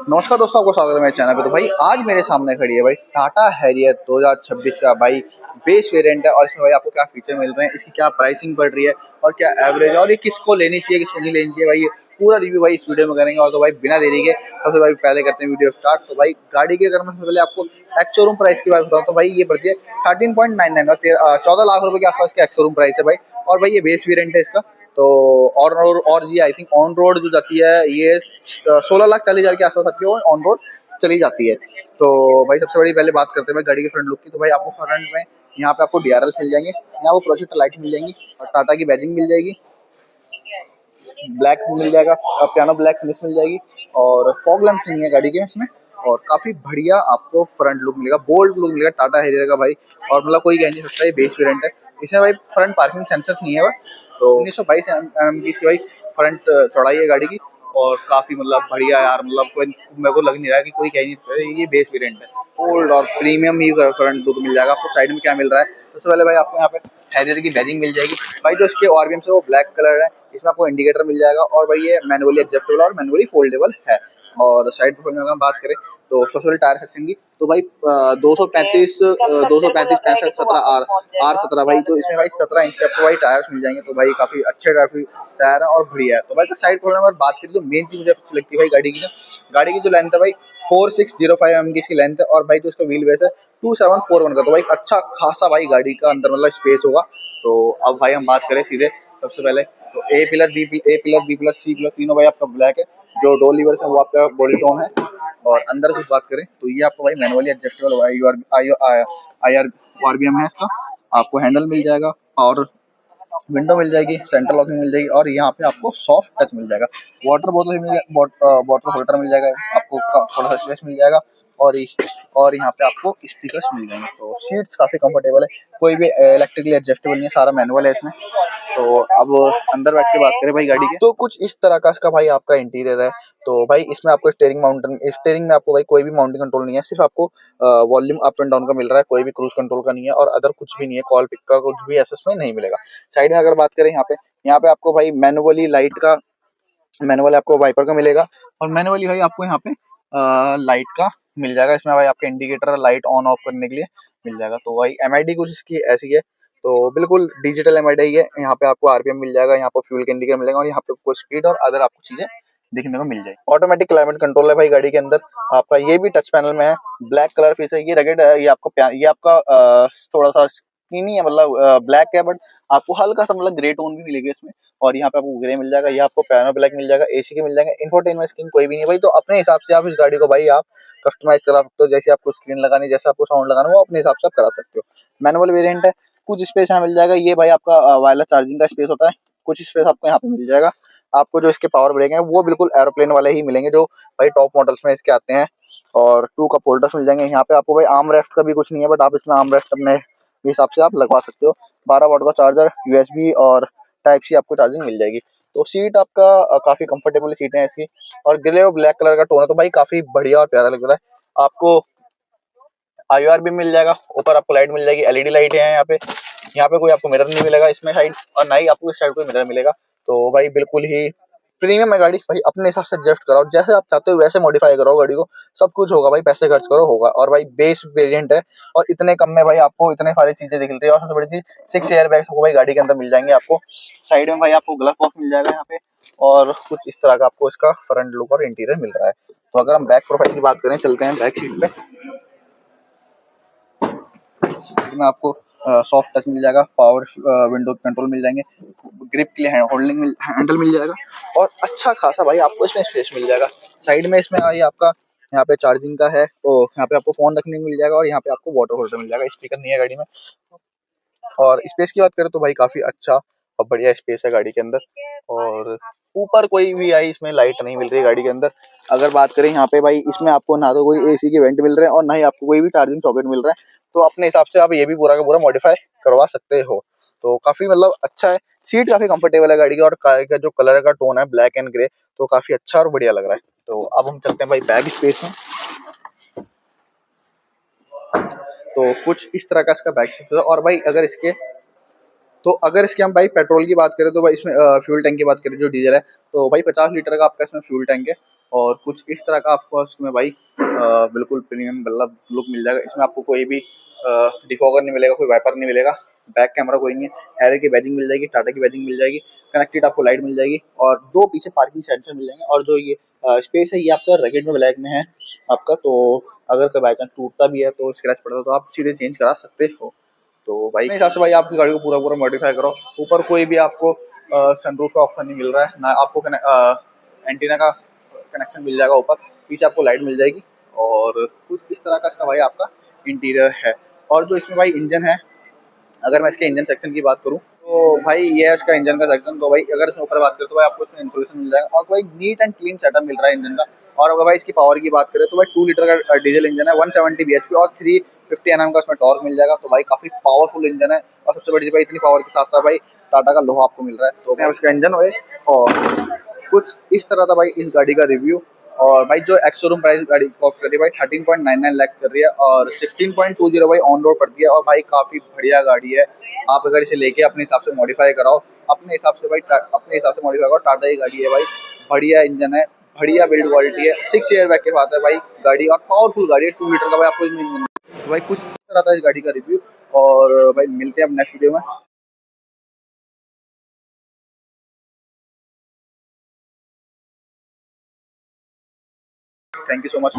नमस्कार दोस्तों, आपको स्वागत है मेरे चैनल पे। तो भाई आज मेरे सामने खड़ी है भाई टाटा हैरियर 2026 का भाई बेस वेरिएंट है। और इसमें भाई आपको क्या फीचर मिल रहे हैं, इसकी क्या प्राइसिंग पड़ रही है और क्या एवरेज, और ये किसको लेनी चाहिए किसको नहीं लेनी चाहिए, भाई ये पूरा रिव्यू भाई इस वीडियो में करेंगे। और तो भाई बिना देरी के सबसे भाई पहले करते हैं वीडियो स्टार्ट। तो भाई गाड़ी के अगर मैं सबसे पहले आपको एक्स शोरूम प्राइस की बात बताऊँ तो भाई ये पड़ती है 13.99 और 14 लाख रुपए के आसपास की एक्स शोरूम प्राइस है भाई। और भाई ये बेस वेरिएंट है इसका। तो और ये आई थिंक ऑन रोड जो जाती है ये 16 लाख 40 हजार के आसपास आती है, ऑन रोड चली जाती है। तो भाई सबसे बड़ी पहले बात करते हैं भाई गाड़ी के फ्रंट लुक की। तो भाई आपको फ्रंट में यहाँ पे आपको DRLs मिल जाएंगे, यहाँ आपको प्रोजेक्टर लाइट मिल जाएंगी और टाटा की बैजिंग मिल जाएगी, ब्लैक मिल जाएगा, पियानो ब्लैक फिनिश मिल जाएगी और फॉग लैंप नहीं है गाड़ी के इसमें। और काफी बढ़िया आपको फ्रंट लुक मिलेगा, बोल्ड लुक मिलेगा टाटा हैरियर का भाई। और मतलब कोई कह नहीं सकता ये बेस वेरिएंट है। इसमें भाई फ्रंट पार्किंग सेंसर नहीं है भाई। तो 1922 की इसकी भाई फ्रंट चौड़ाई है गाड़ी की। और काफी मतलब बढ़िया यार, मतलब कोई मेरे को लग नहीं रहा है कि कोई कह नहीं सकता ये बेस वेरिएंट है। ओल्ड और प्रीमियम ही फ्रंट लुक मिल जाएगा आपको। साइड में क्या मिल रहा है, सबसे पहले भाई आपको यहाँ पे हैरियर की बैजिंग मिल जाएगी भाई। जो इसके आरबीएम से वो ब्लैक कलर है, इसमें आपको इंडिकेटर मिल जाएगा। और भाई ये मैनुअली एडजस्टेबल और मैनुअली फोल्डेबल है। और साइड प्रोफाइल में अगर हम बात करें तो सबसे पहले टायर सेक्शन की तो भाई 235 65 17 R 17 भाई। तो इसमें भाई 17 इंच के आपको भाई टायर्स मिल जाएंगे। तो भाई काफी अच्छे टायर है और बढ़िया है। तो भाई साइड प्रोफाइल में अगर बात करें तो मेन चीज मुझे अच्छी लगती है भाई गाड़ी की जो लेंथ है भाई 4605 की इसकी लेंथ है। और भाई जो इसका व्हील बेस है 2741 का। तो भाई अच्छा खासा भाई गाड़ी का अंदर मतलब स्पेस होगा। तो अब भाई हम बात करें सीधे सबसे पहले तो A pillar B pillar C pillar तीनों भाई आपका ब्लैक है। जो डोर लीवर है वो आपका बॉडी टोन है। और अंदर कुछ बात करें तो ये आपको भाई manually adjustable I R RBM है इसका। आपको हैंडल मिल जाएगा, पावर विंडो मिल जाएगी, सेंट्रल लॉकिंग मिल जाएगी और यहाँ पे आपको सॉफ्ट टच मिल जाएगा। वाटर बोतल वाटर होल्डर मिल जाएगा आपको, थोड़ा सा स्पेस मिल जाएगा। और और यहाँ पे आपको स्पीकर्स मिल जाएंगे। तो सीट्स काफी कंफर्टेबल है, कोई भी इलेक्ट्रिकली एडजस्टेबल नहीं है, सारा मैनुअल है इसमें। तो अब अंदर बैठ के बात करें भाई गाड़ी की तो कुछ इस तरह का इसका भाई आपका इंटीरियर है। तो भाई इसमें आपको स्टेयरिंग में आपको भाई कोई भी माउंटिंग कंट्रोल नहीं है, सिर्फ आपको वॉल्यूम अप एंड डाउन का मिल रहा है, कोई भी क्रूज कंट्रोल का नहीं है और अदर कुछ भी नहीं है, कॉल पिक का कुछ भी ऐसा इसमें नहीं मिलेगा। साइड में अगर बात करें यहाँ पे आपको भाई मैनुअली आपको वाइपर का मिलेगा। और मैनुअली भाई आपको यहाँ पे लाइट का मिल जाएगा। इसमें भाई आपके इंडिकेटर लाइट ऑन ऑफ करने के लिए मिल जाएगा। तो भाई एमआईडी कुछ इसकी ऐसी है, तो बिल्कुल डिजिटल एमआईडी है। यहाँ पे आपको आरपीएम मिल जाएगा, यहाँ पे फ्यूल का इंडिकेटर मिलेगा और यहाँ पे आपको स्पीड और अदर आपको चीजें देखने को मिल जाएगी। ऑटोमेटिक क्लाइमेट कंट्रोल है भाई गाड़ी के अंदर आपका, ये भी टच पैनल में है। ब्लैक कलर फीस है, ये रगेड है, ये आपका थोड़ा सा स्किनी है, मतलब ब्लैक है बट आपको हल्का सा मतलब ग्रे टोन भी मिलेगा इसमें। और यहाँ पे आपको ग्रे मिल जाएगा, ये आपको पियानो ब्लैक मिल जाएगा, एसी के मिल जाएगा। इंफोटेनमेंट स्क्रीन कोई भी नहीं भाई। तो अपने हिसाब से आप इस गाड़ी को भाई आप कस्टमाइज करा सकते हो, जैसे आपको स्क्रीन लगानी, जैसे आपको साउंड लगाना, वो अपने हिसाब से आप करा सकते हो। मैनुअल वेरिएंट है, कुछ स्पेस यहाँ मिल जाएगा। ये भाई आपका वायरलेस चार्जिंग का स्पेस होता है, कुछ स्पेस आपको यहाँ पे मिल जाएगा। आपको जो इसके पावर ब्रेक हैं वो बिल्कुल एरोप्लेन वाले ही मिलेंगे जो भाई टॉप मॉडल्स में इसके आते हैं। और 2 कप होल्डर्स मिल जाएंगे। यहाँ पे आपको भाई आर्म रेस्ट का भी कुछ नहीं है, बट आप इसमें आर्म रेस्ट अपने हिसाब से आप लगवा सकते हो। 12 वाट का चार्जर, यूएसबी और टाइप सी आपको चार्जिंग मिल जाएगी। तो सीट आपका काफी कंफर्टेबल सीटें हैं इसकी। और ग्रे और ब्लैक कलर का टोन है, तो भाई काफी बढ़िया और प्यारा लग रहा है। आपको आईआर भी मिल जाएगा, ऊपर आपको लाइट मिल जाएगी, एलईडी लाइट है यहाँ पे कोई आपको मिरर नहीं मिलेगा इसमें साइड, और ना ही आपको इस साइड कोई मिरर मिलेगा। तो भाई बिल्कुल ही प्रीमियम है गाड़ी भाई, अपने हिसाब से एडजस्ट कराओ, जैसे आप चाहते हो वैसे मॉडिफाई कराओ गाड़ी को, सब कुछ होगा भाई, पैसे खर्च करो होगा। और भाई बेस वेरिएंट है और इतने कम में भाई आपको इतने सारी चीजें दिख रही है। और सबसे बड़ी चीज 6 एयर बैग्स आपको भाई गाड़ी के अंदर मिल जाएंगे आपको। साइड में भाई आपको ग्लव बॉक्स मिल जाएगा यहाँ पे। और कुछ इस तरह का आपको इसका फ्रंट लुक और इंटीरियर मिल रहा है। तो अगर हम बैक प्रोफाइल की बात करें, चलते हैं बैक सीट पे। में आपको सॉफ्ट टच मिल जाएगा, पावर विंडो कंट्रोल मिल जाएंगे, ग्रिप के लिए हैंडल मिल जाएगा और अच्छा खासा भाई आपको इसमें स्पेस मिल जाएगा। साइड में इसमें आई आपका यहाँ पे चार्जिंग का है, तो यहाँ पे आपको फोन रखने को मिल जाएगा और यहाँ पे आपको वाटर होल्डर मिल जाएगा। स्पीकर नहीं है गाड़ी में। और स्पेस की बात करें तो भाई काफी अच्छा और बढ़िया स्पेस है गाड़ी के अंदर। और ऊपर कोई भी आई इसमें लाइट नहीं मिल रही है गाड़ी के अंदर। अगर बात करें यहाँ पे भाई, इसमें आपको ना तो कोई एसी के वेंट मिल रहे हैं और ना ही आपको कोई भी चार्जिंग सॉकेट मिल रहा है। तो अपने हिसाब से आप ये भी पूरा का पूरा मॉडिफाई करवा सकते हो। तो काफी मतलब अच्छा है, सीट काफी कंफर्टेबल है गाड़ी की। और कार का जो कलर का टोन है ब्लैक एंड ग्रे, तो काफी अच्छा और बढ़िया लग रहा है। तो अब हम चलते हैं भाई बैक स्पेस में। तो कुछ इस तरह का इसका बैक स्पेस है। और भाई अगर इसके हम भाई पेट्रोल की बात करें तो भाई इसमें फ्यूल टैंक की बात करें जो डीजल है, तो भाई 50 लीटर का आपका इसमें फ्यूल टैंक है। और कुछ इस तरह का आपको इसमें भाई बिल्कुल प्रीमियम मतलब लुक मिल जाएगा। इसमें आपको कोई भी डिफॉगर नहीं मिलेगा, कोई वाइपर नहीं मिलेगा, बैक कैमरा कोई नहीं है, हैरियर की बैजिंग मिल जाएगी, टाटा की बैजिंग मिल जाएगी, कनेक्टेड आपको लाइट मिल जाएगी और दो पीछे पार्किंग सेंसर मिल जाएंगे। और जो ये स्पेस है ये आपका रगेड में ब्लैक में है आपका, तो अगर कोई बाई चांस टूटता भी है तो स्क्रैच पड़ता है तो आप सीधे चेंज करा सकते हो। तो भाई मेरे हिसाब से भाई आपकी गाड़ी को पूरा पूरा मॉडिफाई करो। ऊपर कोई भी आपको सनरूफ का ऑप्शन नहीं मिल रहा है, ना आपको एंटीना का कनेक्शन मिल जाएगा ऊपर, पीछे आपको लाइट मिल जाएगी और कुछ इस तरह का इसका भाई आपका इंटीरियर है। और जो इसमें भाई इंजन है, अगर मैं इसके इंजन सेक्शन की बात करूं तो भाई ये है इसका इंजन का सेक्शन। तो भाई अगर इसमें ऊपर बात करें तो भाई आपको इसमें इंसुलेशन मिल जाएगा और भाई नीट एंड क्लीन सेटअप मिल रहा है इंजन का। और अगर भाई इसकी पावर की बात करें तो भाई 2 लीटर का डीजल इंजन है, 170 bhp और 350 Nm का इसमें टॉर्क मिल जाएगा। तो भाई काफी पावरफुल इंजन है और सबसे बड़ी चीज भाई इतनी पावर के साथ साथ भाई टाटा का लोहा आपको मिल रहा है। तो इसका इंजन है और कुछ इस तरह था भाई इस गाड़ी का रिव्यू। और भाई जो एक्स शोरूम प्राइस गाड़ी कॉस्ट कर रही है भाई 13.99 लाख कर रही है और 16.20 भाई ऑन रोड पड़ती है। और भाई काफी बढ़िया गाड़ी है, आप अगर इसे लेके अपने हिसाब से मॉडिफाई कराओ अपने हिसाब से भाई अपने हिसाब से मॉडिफाई करो। टाटा की गाड़ी है भाई, बढ़िया इंजन है, बढ़िया बिल्ड क्वालिटी है, 6 एयर बैग के साथ है भाई गाड़ी और पावरफुल गाड़ी है, 2 लीटर का भाई आपको इसमें इंजन। तो भाई कुछ इस तरह था इस गाड़ी का रिव्यू और भाई मिलते हैं अब नेक्स्ट वीडियो में। Thank you so much.